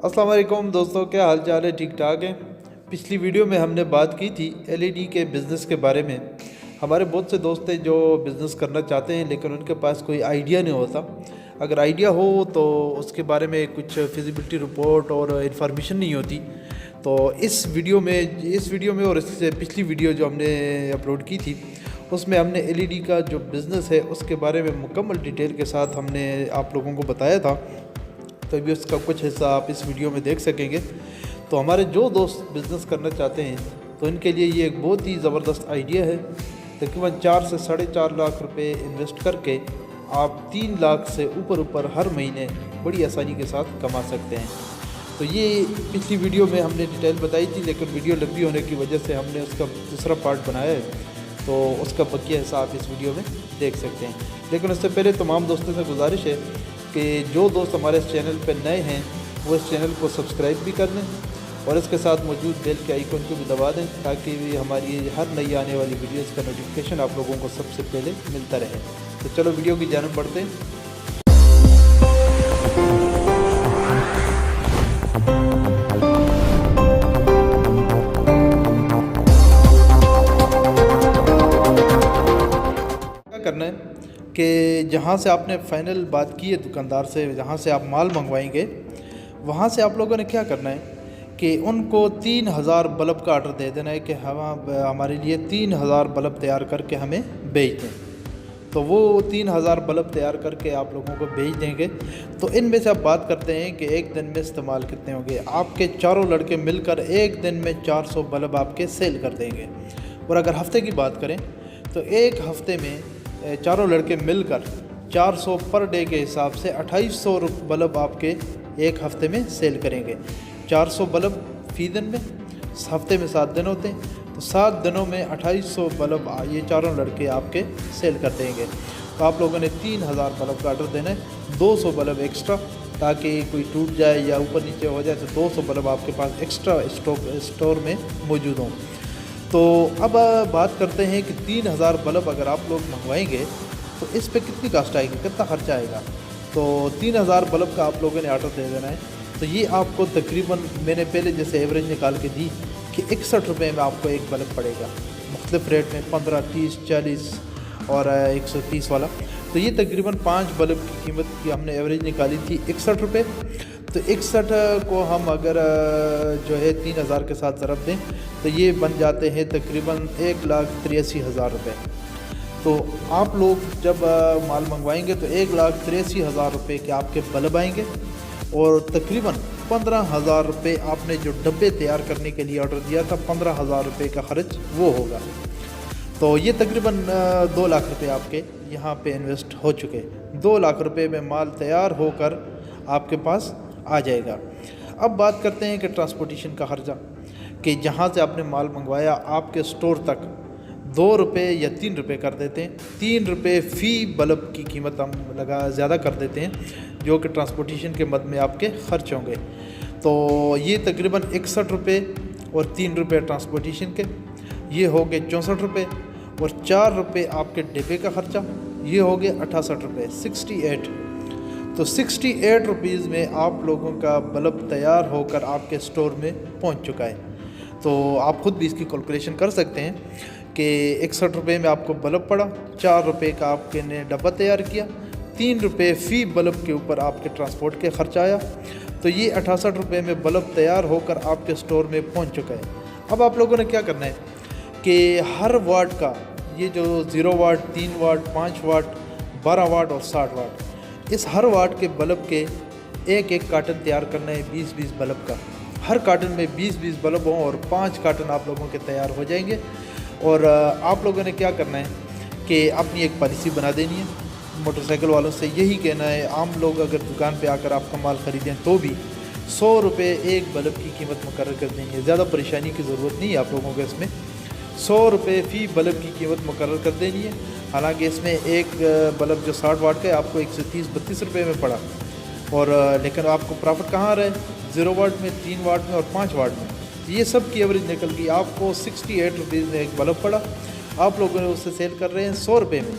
अस्सलाम वालेकुम दोस्तों, क्या हाल चाल है? ठीक ठाक है। पिछली वीडियो में हमने बात की थी एलईडी के बिज़नेस के बारे में। हमारे बहुत से दोस्त हैं जो बिज़नेस करना चाहते हैं लेकिन उनके पास कोई आइडिया नहीं होता। अगर आइडिया हो तो उसके बारे में कुछ फिजिबिलिटी रिपोर्ट और इन्फॉर्मेशन नहीं होती। तो इस वीडियो में और इससे पिछली वीडियो जो हमने अपलोड की थी उसमें हमने एलईडी का जो बिज़नेस है उसके बारे में मुकम्मल डिटेल के साथ हमने आप लोगों को बताया था। तो अभी उसका कुछ हिस्सा आप इस वीडियो में देख सकेंगे। तो हमारे जो दोस्त बिज़नेस करना चाहते हैं तो इनके लिए ये एक बहुत ही ज़बरदस्त आइडिया है। तकरीबन 4 से 4.5 लाख रुपए इन्वेस्ट करके आप 3 लाख से ऊपर हर महीने बड़ी आसानी के साथ कमा सकते हैं। तो ये पिछली वीडियो में हमने डिटेल बताई थी लेकिन वीडियो लंबी होने की वजह से हमने उसका दूसरा पार्ट बनाया है, तो उसका बकिया हिस्सा आप इस वीडियो में देख सकते हैं। लेकिन उससे पहले तमाम दोस्तों से गुजारिश है कि जो दोस्त हमारे इस चैनल पर नए हैं वो इस चैनल को सब्सक्राइब भी कर लें और इसके साथ मौजूद बेल के आइकन को भी दबा दें ताकि हमारी हर नई आने वाली वीडियोस का नोटिफिकेशन आप लोगों को सबसे पहले मिलता रहे। तो चलो वीडियो की जानिब बढ़ते हैं। क्या करना है कि जहाँ से आपने फाइनल बात की है दुकानदार से, जहाँ से आप माल मंगवाएंगे वहाँ से आप लोगों ने क्या करना है कि उनको 3000 बल्ब का आर्डर दे देना है कि हमारे लिए 3000 बल्ब तैयार करके हमें भेज दें। तो वो 3000 बल्ब तैयार करके आप लोगों को भेज देंगे। तो इनमें से आप बात करते हैं कि एक दिन में इस्तेमाल कितने होंगे। आपके चारों लड़के मिलकर एक दिन में 400 बल्ब आपके सेल कर देंगे। और अगर हफ्ते की बात करें तो एक हफ्ते में चारों लड़के मिलकर 400 पर डे के हिसाब से 2800 बल्ब आपके एक हफ्ते में सेल करेंगे। 400 बल्ब फ़ी दिन में, हफ्ते में 7 दिन होते हैं, तो 7 दिनों में 2800 बल्ब ये चारों लड़के आपके सेल कर देंगे। तो आप लोगों ने 3000 बल्ब का ऑर्डर देना है, 200 बल्ब एक्स्ट्रा, ताकि कोई टूट जाए या ऊपर नीचे हो जाए तो 200 बल्ब आपके पास एक्स्ट्रा स्टोर में मौजूद हों। तो अब बात करते हैं कि 3000 बल्ब अगर आप लोग मंगवाएंगे तो इस पे कितनी कास्ट आएगी, कितना खर्चा आएगा। तो 3000 बल्ब का आप लोगों ने ऑर्डर दे देना है। तो ये आपको तकरीबन मैंने पहले जैसे एवरेज निकाल के दी कि 61 रुपये में आपको एक बल्ब पड़ेगा, मुख्तलिफ रेट में 15, 30, 40 और 130 वाला। तो ये तकरीबन 5 बल्ब की कीमत की हमने एवरेज निकाली थी 61 रुपये। तो 61 को हम अगर जो है 3000 के साथ ज़रब दें तो ये बन जाते हैं तकरीबन 1,83,000 रुपये। तो आप लोग जब माल मंगवाएंगे तो 1,83,000 रुपये के आपके बल्ब आएंगे और तकरीबन 15,000 रुपये आपने जो डब्बे तैयार करने के लिए ऑर्डर दिया था 15,000 रुपये का खर्च वो होगा। तो ये तकरीबन 2 लाख रुपये आपके यहाँ पे इन्वेस्ट हो चुके। 2 लाख रुपये में माल तैयार होकर आपके पास आ जाएगा। अब बात करते हैं कि ट्रांसपोर्टेशन का खर्चा, कि जहाँ से आपने माल मंगवाया आपके स्टोर तक 2 रुपये या 3 रुपये कर देते हैं। 3 रुपये फ़ी बल्ब की कीमत हम ज़्यादा कर देते हैं जो कि ट्रांसपोर्टेशन के मद में आपके ख़र्च होंगे। तो ये तकरीबन 61 रुपये और 3 रुपये ट्रांसपोर्टेशन के, ये हो गए 64 रुपये और 4 रुपये आपके डिब्बे का ख़र्चा, ये हो गए 68 रुपये, 68। तो 68 रुपीज़ में आप लोगों का बल्ब तैयार होकर आपके स्टोर में पहुंच चुका है। तो आप ख़ुद भी इसकी कैलकुलेशन कर सकते हैं कि 61 रुपये में आपको बल्ब पड़ा, 4 रुपये का आपके ने डब्बा तैयार किया, 3 रुपये फ़ी बल्ब के ऊपर आपके ट्रांसपोर्ट के खर्चा आया। तो ये 68 रुपये में बल्ब तैयार होकर आपके स्टोर में पहुँच चुका है। अब आप लोगों ने क्या करना है कि हर वाट का, ये जो 0 वाट, 3 वाट, 5 वाट, 12 वाट और 60 वाट, इस हर वाट के बल्ब के एक कार्टन तैयार करना है 20-20 बल्ब का। हर कार्टन में 20-20 बल्ब हों और 5 कार्टन आप लोगों के तैयार हो जाएंगे। और आप लोगों ने क्या करना है कि अपनी एक पॉलिसी बना देनी है। मोटरसाइकिल वालों से यही कहना है, आम लोग अगर दुकान पे आकर आपका माल ख़रीदें तो भी 100 रुपये एक बल्ब की कीमत मुकर्रर कर देंगे। ज़्यादा परेशानी की ज़रूरत नहीं है आप लोगों को इसमें। 100 रुपये फ़ी बल्ब की कीमत मुकर्रर कर देनी है। हालांकि इसमें एक बल्ब जो 60 वाट का है आपको 130-32 रुपये में पड़ा, और लेकिन आपको प्रॉफिट कहाँ आ रहा है, 0 वाट में, 3 वाट में और 5 वाट में। ये सब की एवरेज निकल गई, आपको 68 रुपीज़ में एक बल्ब पड़ा, आप लोगों ने उससे सेल कर रहे हैं 100 रुपये में।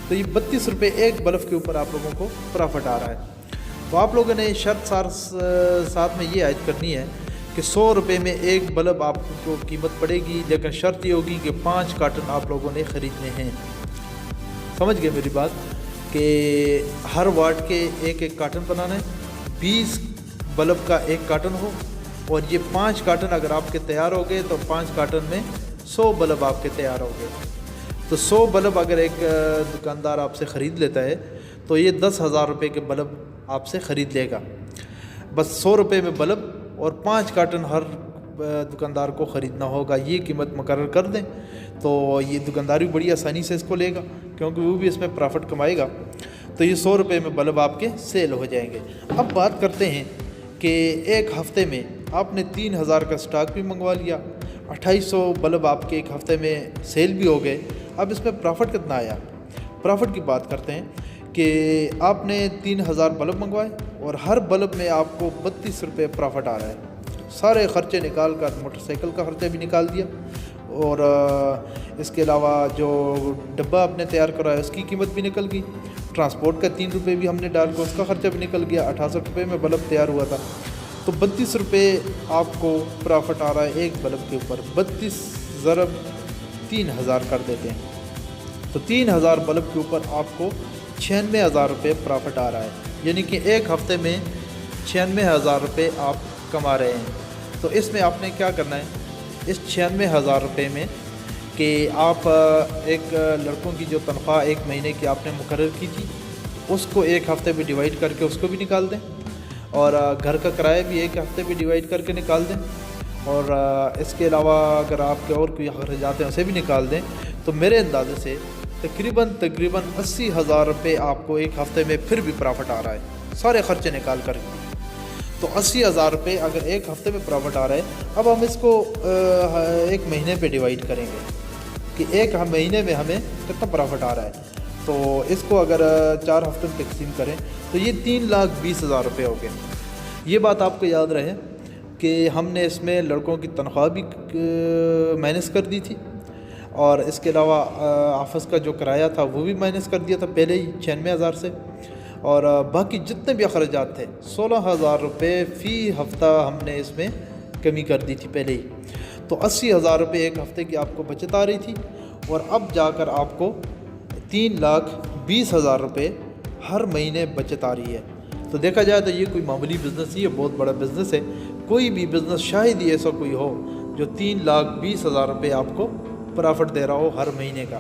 तो ये 32 रुपये एक बल्ब के ऊपर आप लोगों को प्रॉफिट आ रहा है। तो आप लोगों ने शर्त साथ में ये ऐड करनी है कि 100 रुपये में एक बल्ब आपको कीमत पड़ेगी, लेकिन शर्त ये होगी कि 5 कार्टन आप लोगों ने ख़रीदने हैं। समझ गए मेरी बात कि हर वाट के एक एक कार्टन बनाना है, 20 बल्ब का एक कार्टन हो, और ये 5 कार्टन अगर आपके तैयार हो गए तो 5 कार्टन में 100 बल्ब आपके तैयार हो गए। तो 100 बल्ब अगर एक दुकानदार आपसे ख़रीद लेता है तो ये 10,000 रुपये के बल्ब आपसे ख़रीद लेगा। बस 100 रुपये में बल्ब और 5 कार्टन हर दुकानदार को ख़रीदना होगा। ये कीमत मुकर्रर कर दें तो ये दुकानदार भी बड़ी आसानी से इसको लेगा, क्योंकि वो भी इसमें प्रॉफिट कमाएगा। तो ये 100 रुपये में बल्ब आपके सेल हो जाएंगे। अब बात करते हैं कि एक हफ़्ते में आपने 3,000 का स्टॉक भी मंगवा लिया, 2800 बल्ब आपके एक हफ़्ते में सेल भी हो गए। अब इसमें प्रॉफिट कितना आया? प्रॉफिट की बात करते हैं कि आपने 3,000 बल्ब मंगवाए और हर बल्ब में आपको 32 रुपये प्रॉफिट आ रहा है। सारे ख़र्चे निकाल कर मोटरसाइकिल का ख़र्चा भी निकाल दिया, और इसके अलावा जो डब्बा आपने तैयार कराया उसकी कीमत भी निकल गई, ट्रांसपोर्ट का 3 रुपये भी हमने डाल कर उसका ख़र्चा भी निकल गया। 68 रुपये में बल्ब तैयार हुआ था, तो 32 रुपये आपको प्रॉफिट आ रहा है एक बल्ब के ऊपर। 32 ज़रब 3,000 कर देते हैं, तो 3,000 बल्ब के ऊपर आपको 96,000 रुपये प्रॉफिट आ रहा है, यानी कि एक हफ़्ते में 96,000 रुपये आप कमा रहे हैं। तो इसमें आपने क्या करना है, इस 96,000 रुपये में कि आप एक लड़कों की जो तनख्वाह एक महीने की आपने मुकर्रर की थी उसको एक हफ़्ते में डिवाइड करके उसको भी निकाल दें, और घर का किराया भी एक हफ़्ते में डिवाइड करके निकाल दें, और इसके अलावा अगर आपके और कोई अखराजात हैं उसे भी निकाल दें। तो मेरे अंदाजे से तकरीबन 80,000 रुपये आपको एक हफ़्ते में फिर भी प्रॉफिट आ रहा है, सारे ख़र्चे निकाल कर। तो 80,000 रुपये अगर एक हफ़्ते में प्रॉफिट आ रहा है। अब हम इसको एक महीने पे डिवाइड करेंगे कि एक महीने में हमें कितना प्रॉफिट आ रहा है। तो इसको अगर 4 हफ्ते में तकसीम करें तो ये 3,20,000 रुपये हो गए। ये बात आपको याद रहे कि हमने इसमें लड़कों की तनख्वाह भी माइनस कर दी थी, और इसके अलावा ऑफिस का जो किराया था वो भी माइनस कर दिया था पहले ही 96,000 से, और बाकी जितने भी अखराजात थे 16,000 रुपये फ़ी हफ़्ता हमने इसमें कमी कर दी थी पहले ही। तो 80,000 रुपये एक हफ़्ते की आपको बचत आ रही थी, और अब जाकर आपको 3,20,000 रुपये हर महीने बचत आ रही है। तो देखा जाए तो ये कोई मामूली बिज़नेस नहीं है, बहुत बड़ा बिज़नेस है। कोई भी बिज़नेस शायद ही ऐसा कोई हो जो 3,20,000 रुपये आपको प्रॉफिट दे रहा हो हर महीने का।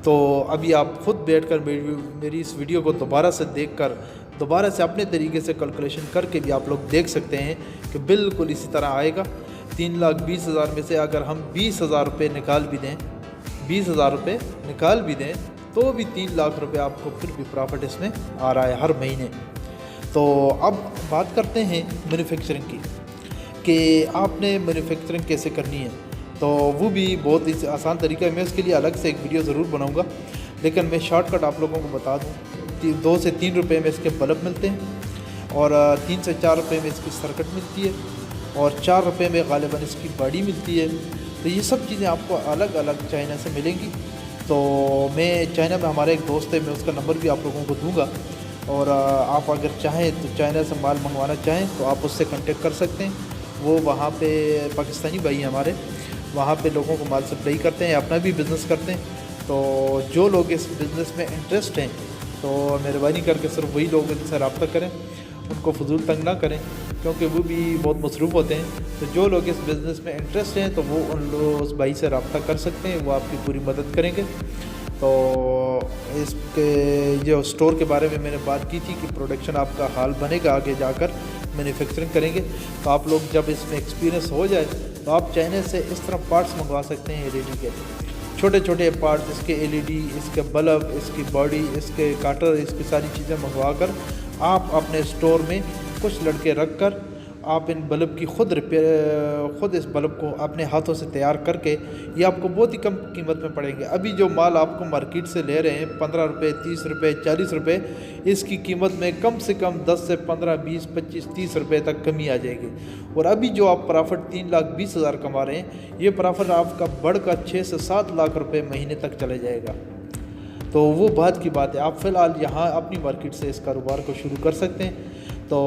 तो अभी आप ख़ुद बैठकर मेरी इस वीडियो को दोबारा से देखकर दोबारा से अपने तरीके से कैलकुलेशन करके भी आप लोग देख सकते हैं कि बिल्कुल इसी तरह आएगा। 3,20,000 में से अगर हम 20,000 रुपये निकाल भी दें, 20,000 रुपये निकाल भी दें तो भी 3 लाख रुपये आपको फिर भी प्रॉफिट इसमें आ रहा है हर महीने। तो अब बात करते हैं मैन्युफैक्चरिंग की कि आपने मैन्युफैक्चरिंग कैसे करनी है। तो वो भी बहुत ही आसान तरीका है, मैं उसके लिए अलग से एक वीडियो ज़रूर बनाऊंगा, लेकिन मैं शॉर्टकट आप लोगों को बता दूं। 2 से 3 रुपये में इसके बल्ब मिलते हैं, और 3 से 4 रुपये में इसकी सर्किट मिलती है, और 4 रुपये में गालिबन इसकी बॉडी मिलती है। तो ये सब चीज़ें आपको अलग अलग चाइना से मिलेंगी। तो मैं चाइना में हमारा एक दोस्त है, मैं उसका नंबर भी आप लोगों को दूँगा, और आप अगर चाहें तो चाइना से माल मंगवाना चाहें तो आप उससे कांटेक्ट कर सकते हैं। वो वहाँ पे पाकिस्तानी भाई हमारे वहाँ पे लोगों को माल सप्लाई करते हैं, अपना भी बिज़नेस करते हैं। तो जो लोग इस बिज़नेस में इंटरेस्ट हैं तो मेहरबानी करके सिर्फ वही लोग इनसे रब्ता करें, उनको फजूल तंग ना करें, क्योंकि वो भी बहुत मसरूफ़ होते हैं। तो जो लोग इस बिज़नेस में इंटरेस्ट हैं तो वो उस भाई से रब्ता कर सकते हैं, वो आपकी पूरी मदद करेंगे। तो इसके जो स्टोर के बारे में मैंने बात की थी कि प्रोडक्शन आपका हाल बनेगा आगे जाकर मैन्युफैक्चरिंग करेंगे। तो आप लोग जब इसमें एक्सपीरियंस हो जाए तो आप चाइना से इस तरह पार्ट्स मंगवा सकते हैं एलईडी के, छोटे छोटे पार्ट्स, इसके एलईडी, इसके बल्ब, इसकी बॉडी, इसके काटर, इसकी सारी चीज़ें मंगवा कर आप अपने स्टोर में कुछ लड़के रख कर आप इन बल्ब की ख़ुद इस बल्ब को अपने हाथों से तैयार करके ये आपको बहुत ही कम कीमत में पड़ेंगे। अभी जो माल आपको मार्केट से ले रहे हैं 15 रुपये, 30 रुपये, 40 रुपये, इसकी कीमत में कम से कम 10 से 15, 20, 25, 30 रुपये तक कमी आ जाएगी। और अभी जो आप प्रॉफिट 3,20,000 कमा रहे हैं, ये प्रॉफिट आपका बढ़कर 6 से 7 लाख रुपये महीने तक चले जाएगा। तो वो बात की बात है। आप फ़िलहाल यहाँ अपनी मार्केट से इस कारोबार को शुरू कर सकते हैं। तो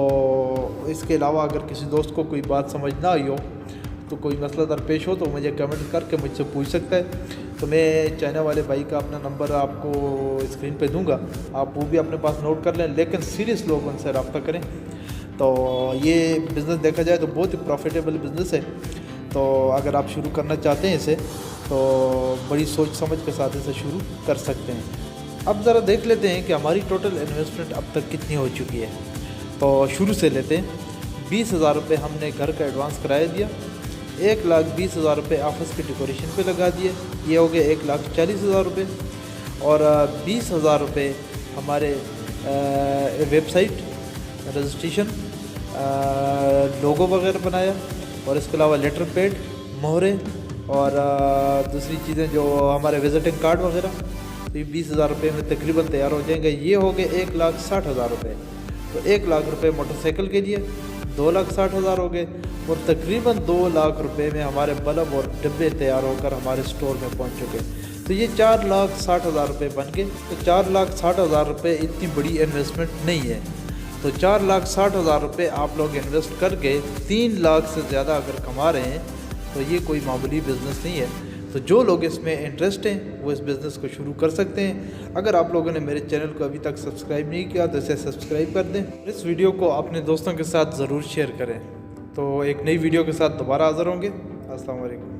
इसके अलावा अगर किसी दोस्त को कोई बात समझ ना आई हो, तो कोई मसला दरपेश हो, तो मुझे कमेंट करके मुझसे पूछ सकता है। तो मैं चाइना वाले भाई का अपना नंबर आपको स्क्रीन पे दूंगा, आप वो भी अपने पास नोट कर लें, लेकिन सीरियस लोग उनसे रब्ता करें। तो ये बिज़नेस देखा जाए तो बहुत ही प्रॉफिटेबल बिज़नेस है। तो अगर आप शुरू करना चाहते हैं इसे, तो बड़ी सोच समझ के साथ इसे शुरू कर सकते हैं। अब ज़रा देख लेते हैं कि हमारी टोटल इन्वेस्टमेंट अब तक कितनी हो चुकी है। तो शुरू से लेते हैं। 20,000 रुपये हमने घर का एडवांस किराया दिया, 1,20,000 रुपये ऑफिस के डेकोरेशन पे लगा दिए, ये हो गए 1,40,000 रुपये। और 20,000 रुपये हमारे वेबसाइट रजिस्ट्रेशन, लोगो वगैरह बनाया, और इसके अलावा लेटर पैड, मोहरे और दूसरी चीज़ें जो हमारे विजिटिंग कार्ड वगैरह, तो ये 20,000 रुपये में तकरीबन तैयार हो जाएंगे। ये हो गए 1,60,000 रुपये। तो 1 लाख रुपये मोटरसाइकिल के लिए, 2,60,000 हो गए, और तकरीबन 2 लाख रुपये में हमारे बल्ब और डिब्बे तैयार होकर हमारे स्टोर में पहुंच चुके। तो ये 4,60,000 रुपये बन गए। तो 4,60,000 रुपये इतनी बड़ी इन्वेस्टमेंट नहीं है। तो 4,60,000 रुपये आप लोग इन्वेस्ट करके 3 लाख से ज़्यादा अगर कमा रहे हैं, तो ये कोई मामूली बिज़नेस नहीं है। तो जो लोग इसमें इंटरेस्ट हैं वो इस बिज़नेस को शुरू कर सकते हैं। अगर आप लोगों ने मेरे चैनल को अभी तक सब्सक्राइब नहीं किया तो इसे सब्सक्राइब कर दें। इस वीडियो को अपने दोस्तों के साथ ज़रूर शेयर करें। तो एक नई वीडियो के साथ दोबारा हाज़िर होंगे। अस्सलाम वालेकुम।